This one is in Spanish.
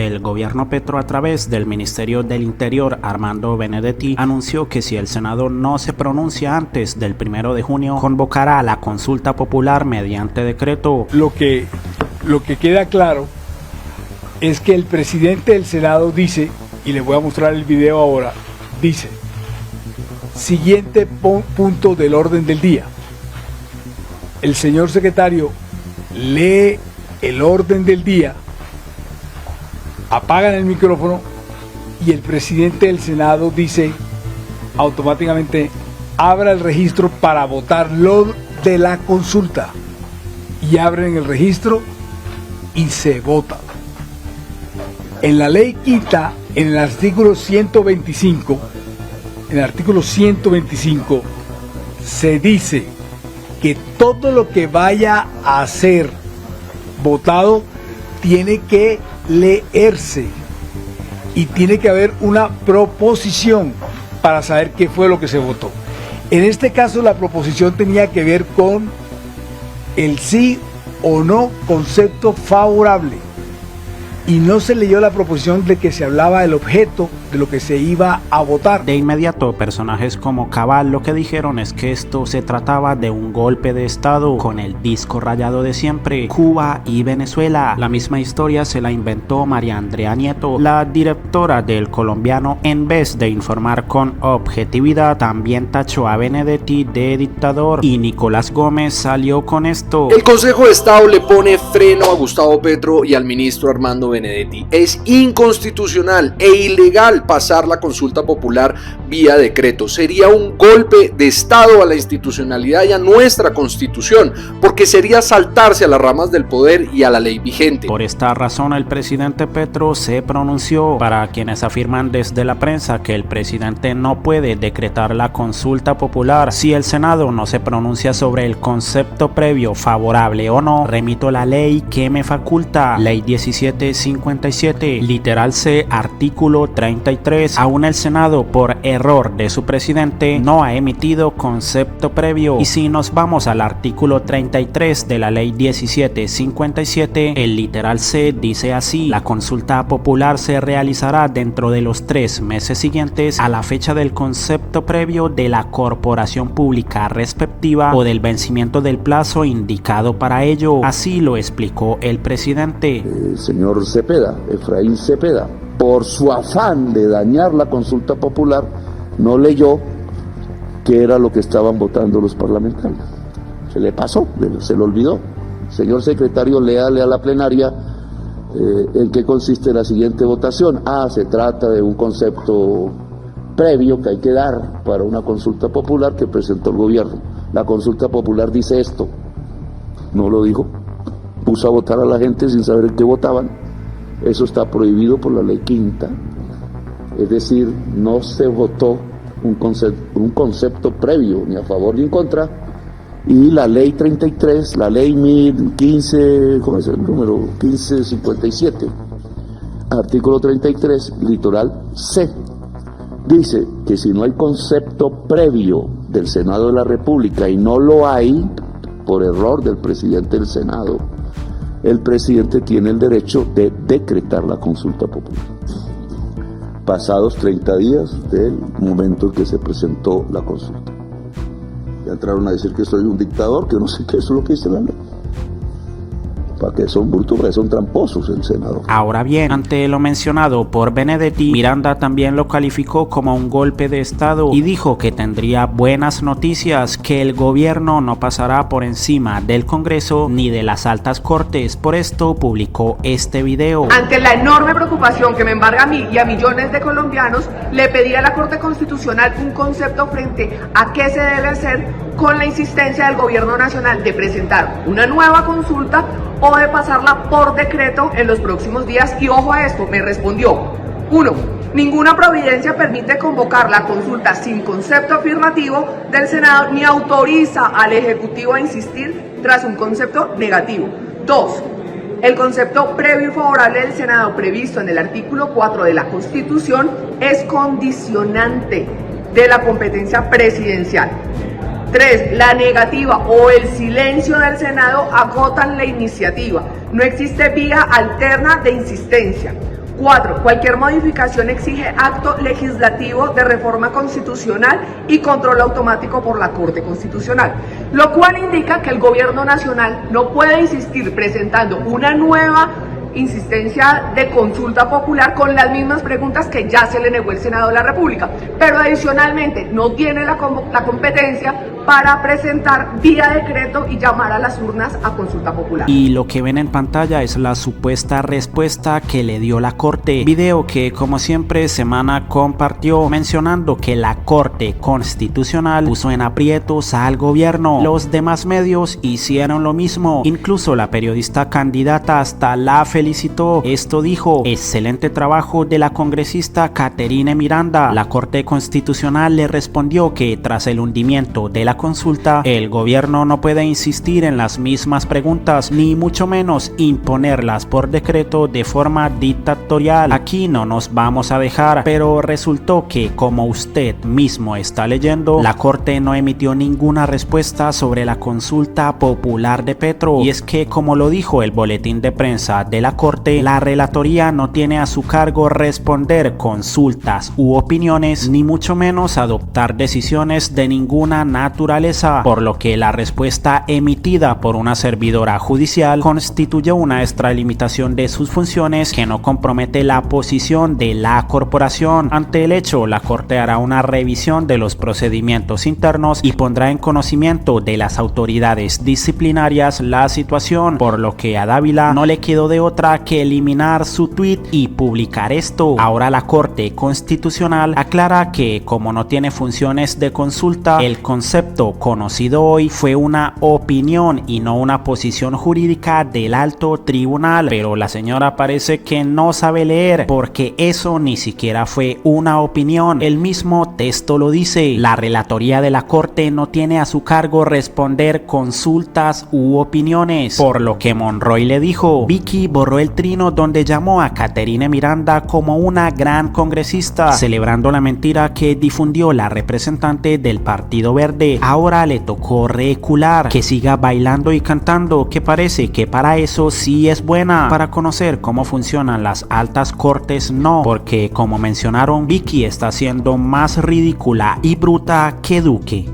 el gobierno Petro, a través del Ministerio del Interior, Armando Benedetti, anunció que si el Senado no se pronuncia antes del 1 de junio, convocará a la consulta popular mediante decreto. Lo que queda claro es que el presidente del Senado dice, y les voy a mostrar el video ahora, dice: siguiente punto del orden del día. El señor secretario lee el orden del día, apagan el micrófono y el presidente del Senado dice automáticamente: abra el registro para votar lo de la consulta. Y abren el registro y se vota. En la ley quinta, en el artículo 125, se dice que todo lo que vaya a ser votado tiene que leerse y tiene que haber una proposición para saber qué fue lo que se votó. En este caso, la proposición tenía que ver con el sí o no concepto favorable, y no se leyó la proposición de que se hablaba del objeto de lo que se iba a votar. De inmediato, personajes como Cabal lo que dijeron es que esto se trataba de un golpe de estado con el disco rayado de siempre: Cuba y Venezuela. La misma historia se la inventó María Andrea Nieto, la directora del Colombiano. En vez de informar con objetividad, también tachó a Benedetti de dictador, y Nicolás Gómez salió con esto: el Consejo de Estado le pone freno a Gustavo Petro y al ministro Armando Benedetti. Es inconstitucional e ilegal pasar la consulta popular vía decreto. Sería un golpe de Estado a la institucionalidad y a nuestra Constitución, porque sería saltarse a las ramas del poder y a la ley vigente. Por esta razón, el presidente Petro se pronunció. Para quienes afirman desde la prensa que el presidente no puede decretar la consulta popular si el Senado no se pronuncia sobre el concepto previo, favorable o no, remito la ley que me faculta, Ley 1757, literal C, artículo 33. Aún el Senado, por error de su presidente, no ha emitido concepto previo. Y si nos vamos al artículo 33 de la Ley 1757, el literal C dice así: la consulta popular se realizará dentro de los 3 meses siguientes a la fecha del concepto previo de la corporación pública respectiva o del vencimiento del plazo indicado para ello. Así lo explicó el presidente. El señor Cepeda, Efraín Cepeda, por su afán de dañar la consulta popular, no leyó qué era lo que estaban votando los parlamentarios. Se le pasó, se le olvidó. Señor secretario, léale a la plenaria en qué consiste la siguiente votación. Se trata de un concepto previo que hay que dar para una consulta popular que presentó el gobierno. La consulta popular dice esto. No lo dijo. Puso a votar a la gente sin saber en qué votaban. Eso está prohibido por la ley quinta. Es decir, no se votó un concepto previo, ni a favor ni en contra. Y la ley 33, la ley 1015, ¿cómo es el número? 1557, artículo 33, literal C, dice que si no hay concepto previo del Senado de la República, y no lo hay por error del presidente del Senado, el presidente tiene el derecho de decretar la consulta popular. Pasados 30 días del momento en que se presentó la consulta. Ya entraron a decir que soy un dictador, que no sé qué, eso es lo que dice la ley. Para que son brutos, para que son tramposos el senador. Ahora bien, ante lo mencionado por Benedetti, Miranda también lo calificó como un golpe de estado y dijo que tendría buenas noticias, que el gobierno no pasará por encima del Congreso ni de las altas cortes. Por esto publicó este video. Ante la enorme preocupación que me embarga a mí y a millones de colombianos, le pedí a la Corte Constitucional un concepto frente a qué se debe hacer con la insistencia del gobierno nacional de presentar una nueva consulta o de pasarla por decreto en los próximos días. Y ojo a esto, me respondió: 1. Ninguna providencia permite convocar la consulta sin concepto afirmativo del Senado ni autoriza al Ejecutivo a insistir tras un concepto negativo. 2. El concepto previo y favorable del Senado previsto en el artículo 4 de la Constitución es condicionante de la competencia presidencial. 3. La negativa o el silencio del Senado agotan la iniciativa. No existe vía alterna de insistencia. 4. Cualquier modificación exige acto legislativo de reforma constitucional y control automático por la Corte Constitucional, lo cual indica que el Gobierno Nacional no puede insistir presentando una nueva insistencia de consulta popular con las mismas preguntas que ya se le negó el Senado de la República, pero adicionalmente no tiene la competencia para presentar vía decreto y llamar a las urnas a consulta popular. Y lo que ven en pantalla es la supuesta respuesta que le dio la Corte, video que como siempre Semana compartió mencionando que la Corte Constitucional puso en aprietos al gobierno. Los demás medios hicieron lo mismo, incluso la periodista candidata hasta la felicitó. Esto dijo: excelente trabajo de la congresista Caterine Miranda. La Corte Constitucional le respondió que tras el hundimiento de la consulta, el gobierno no puede insistir en las mismas preguntas, ni mucho menos imponerlas por decreto de forma dictatorial. Aquí no nos vamos a dejar, pero resultó que, como usted mismo está leyendo, la Corte no emitió ninguna respuesta sobre la consulta popular de Petro. Y es que, como lo dijo el boletín de prensa de la Corte, la relatoría no tiene a su cargo responder consultas u opiniones, ni mucho menos adoptar decisiones de ninguna naturaleza, por lo que la respuesta emitida por una servidora judicial constituye una extralimitación de sus funciones que no compromete la posición de la corporación. Ante el hecho, la Corte hará una revisión de los procedimientos internos y pondrá en conocimiento de las autoridades disciplinarias la situación, por lo que a Dávila no le quedó de otra que eliminar su tweet y publicar esto. Ahora la Corte Constitucional aclara que, como no tiene funciones de consulta, el concepto conocido hoy fue una opinión y no una posición jurídica del alto tribunal, pero la señora parece que no sabe leer, porque eso ni siquiera fue una opinión. El mismo texto lo dice: la relatoría de la Corte no tiene a su cargo responder consultas u opiniones, por lo que Monroy le dijo. Vicky borró el trino donde llamó a Caterine Miranda como una gran congresista, celebrando la mentira que difundió la representante del Partido Verde. Ahora le tocó recular, que siga bailando y cantando, que parece que para eso sí es buena. Para conocer cómo funcionan las altas cortes, no, porque como mencionaron, Vicky está siendo más ridícula y bruta que Duque.